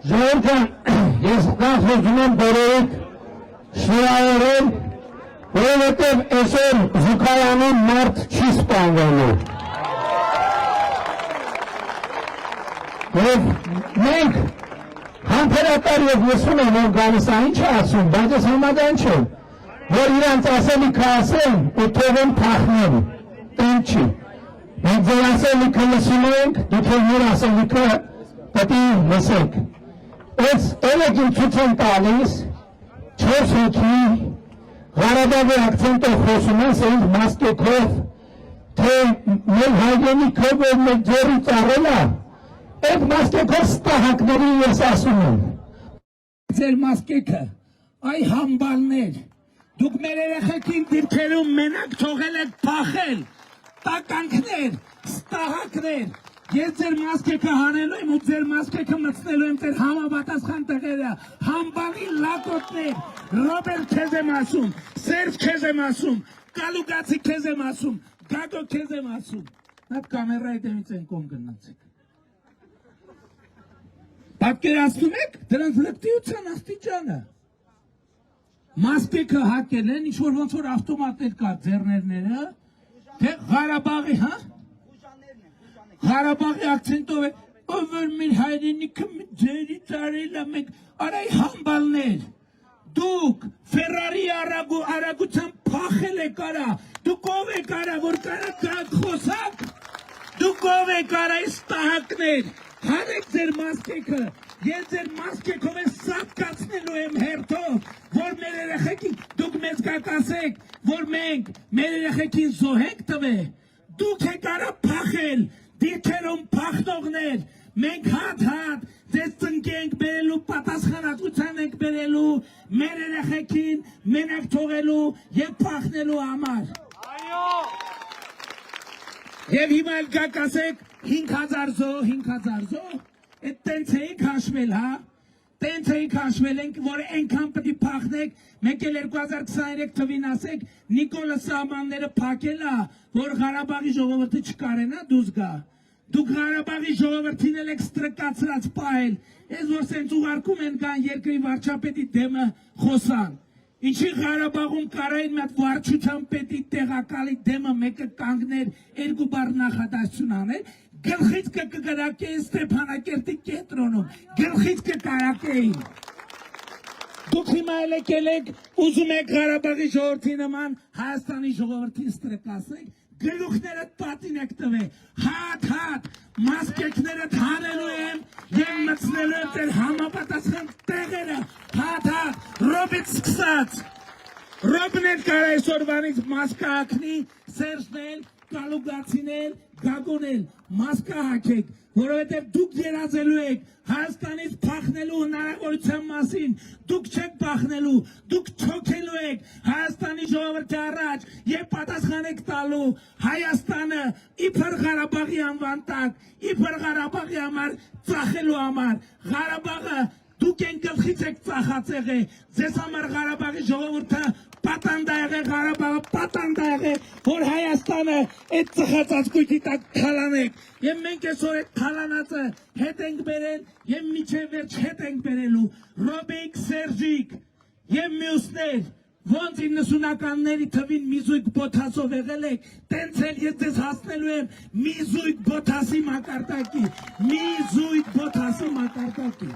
Ժողովուրդ, ես նախոզում եմ բոլորիդ շնորհավորել, որովհետև այսօր Զուգայանում մարդ չի սպանվելու։ Եվ մենք համբերատար և լսում եմ, որ գալիս է ինչ ասում, բայց ես համաձայն չեմ, որ իրանց ասելիքը ասեն ու թողեն փախնել, տեն չի։ Մենք ձեր ասելիքը լսում ենք, դուք էլ մեր ասելիքը պետք է լսեք։ Այս էլեկին ցույց են տալիս 4 հոգի Ղարաբաղի ակցենտով խոսում են սենց մասկեքով, թե մեր հայրենիքը, որ մեր ձեռից առել է, այդ մասկեքով ստահակների ես ասում եմ։ Ձեր մասկեքը, այ համբալներ, դուք մեր երեխեքին դիրքերում մենակ թողել եք փախել, տականքներ, ստահակներ, ես ձեր մասկեքը հանելու եմ ու ձեր մասկեքը մտցնելու եմ ձեր համապատասխան տեղերը, համբալի լակոտներ, Ռոբեր քեզ եմ ասում, Սերժ քեզ եմ ասում, Կալուգացի քեզ եմ ասում, Գագո քեզ եմ ասում, այդ կամերայի դեմից են կողմ գնացեք։ Պատկերացնում եք դրանց լկտիության աստիճանը։ Մասկեքը հակել են, ինչ-որ ոնց որ ավտոմատներ կա ձեռներները, թե Ղարաբաղի, հա? Ղարաբաղի ակցենտով է, ով որ մեր հայրենիքը ձերից արել է մենք, արայ համբալներ, դուք Ֆերարի արագությամբ փախել եք արա, դուք ով եք արա, որ կարա խոսակ, դուք ով եք արա ստահակներ, հանեք ձեր մասկեքը, ես ձեր մասկեքով է սատկացնելու եմ հերթով, որ մեր երեխեքին, դուք մեզ կասեք, որ մենք մեր երեխեքին զոհենք տվե, դուք եք արա փախել, դիրքերում փախնողներ, մենք հատ ձեզ ծնկի ենք բերելու, պատասխանատվության ենք բերելու, մեր երեխեքին մենակ թողելու և փախնելու համար։ Եվ հիմա էլ գաք ասեք 5000 զոհ, այդ տենց էիք հաշվել, հա, տենց էիք հաշվել ենք, որ ենքան պտի փախնեք, մենք էլ 2023 թվին ասեք, Նիկոլը սահմանները փակել է, որ Ղարաբաղի ժողովուրդը չկարենա դուրս գա, դուք Ղարաբաղի ժողովրդին էլ եք ստրկացրած պահել, ես որ սենց ուղարկում են կան երկրի վարչապետի դեմը խոսան, ինչի Ղարաբաղում կարային մի հատ վարչության պետի տեղակալի դեմը մեկը կանգներ, երկու բառ նախադասություն աներ, գլխից կգրակեին Ստեփանակերտի կենտրոնում, գլխից կկարակեին։ Դուք հիմա էլ եք ուզում եք Ղարաբաղի ժողովրդի նման Հայաստանի ժողովրդին ստրկացնեք, գլուխներդ պատին եք տվե, հատ, մասկեքներդ հանելու եմ և մտցնելու եմ ձեր համապատասխան տեղերը, հատ, Ռոբից սկսած, Ռոբն էլ կար այսօրվանից մասկա հակնի, Սերժն էլ, Կալուգացին էլ, Գագոն էլ, մասկա հակեք, որովհետև դուք երազելու եք Հայաստանից փախնելու հնարավորության մասին, դուք չեք փախնելու, դուք չոքելու եք Հայաստանի ժողովրդի առաջ և պատասխան եք տալու Հայաստանը իբր Ղարաբաղի անվան տակ, իբր Ղարաբաղի համար ծախելու համար, Ղարաբաղը դուք են գլխից եք ծախած եղել, ձեզ համար Ղարաբաղի ժողովուրդը պատանդա եղել, Ղարաբաղը պատանդա եղել, որ Հայաստանը այդ ծխած կույտի տակ թալանեք, և մենք այսօր այդ թալանածը հետ ենք բերել և միջև վերջ հետ ենք բերելու, Ռոբիկ, Սերժիկ և մյուսներ, ոնց 90-ականների թվին մի զույգ բոթասով եղել եք, տենց էլ ես ձեզ հասնելու եմ մի զույգ բոթասի մակարդակի, մի զույգ բոթասի մակարդակի։